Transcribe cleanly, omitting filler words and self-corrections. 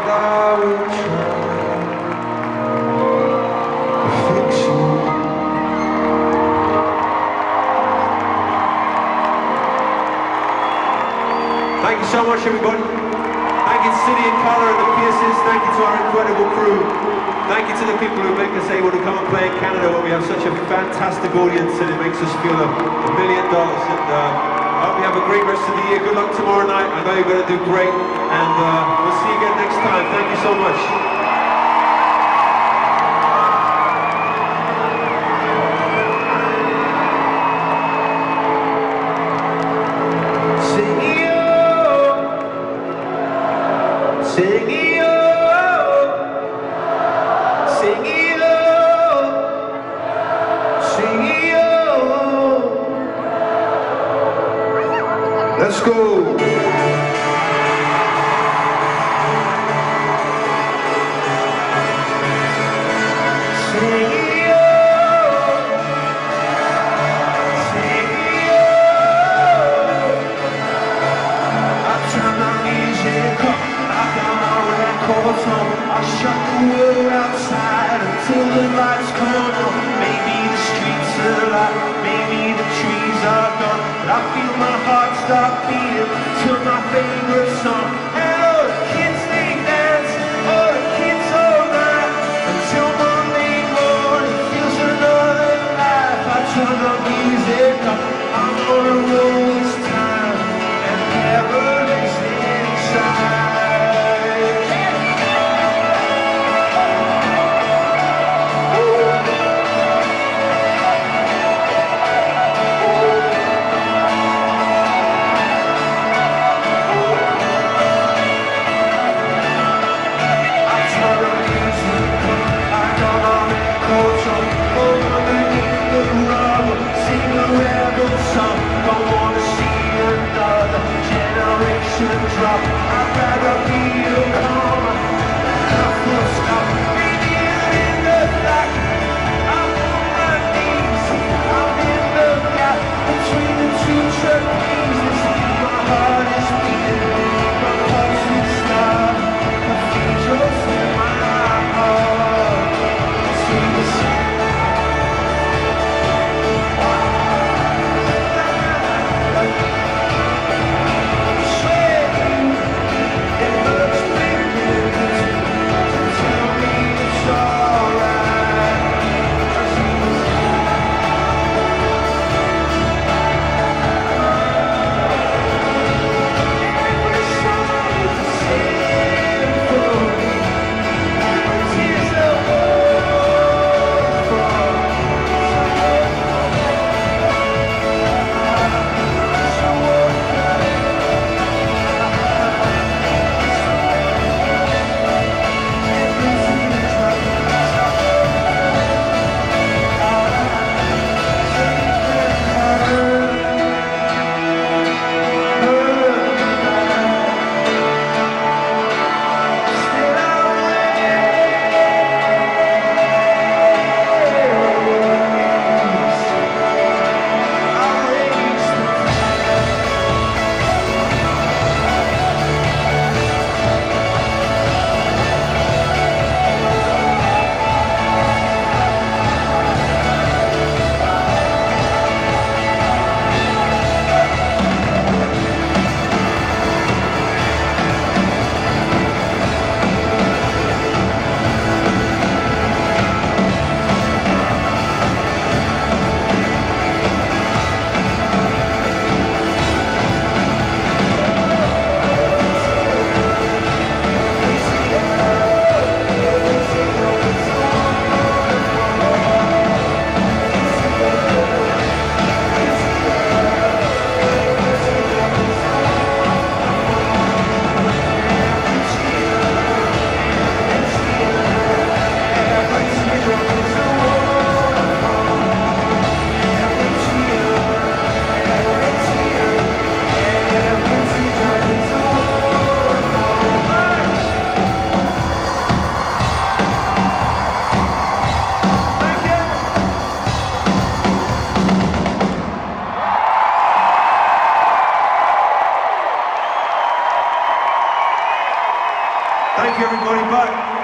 I will try to fix you. Thank you so much, everybody. Thank you to City and Colour and the Pierces. Thank you to our incredible crew. Thank you to the people who make us able to come and play in Canada where we have such a fantastic audience and it makes us feel $1 million. And I hope you have a great rest of the year. Good luck tomorrow night. I know you're going to do great. And we'll see you again next time. Thank you so much. Sing it, oh, sing it, oh, sing it, oh. Let's go. I shut the world outside until the lights come on. Maybe the streets are alive, maybe the trees are gone, but I feel my heart start beating to my favorite song. And all the kids they dance, all the kids all night until Monday morning feels another life. I turn the music up, I'm on a roll this time, and heaven is inside. Thank you, everybody. Bye.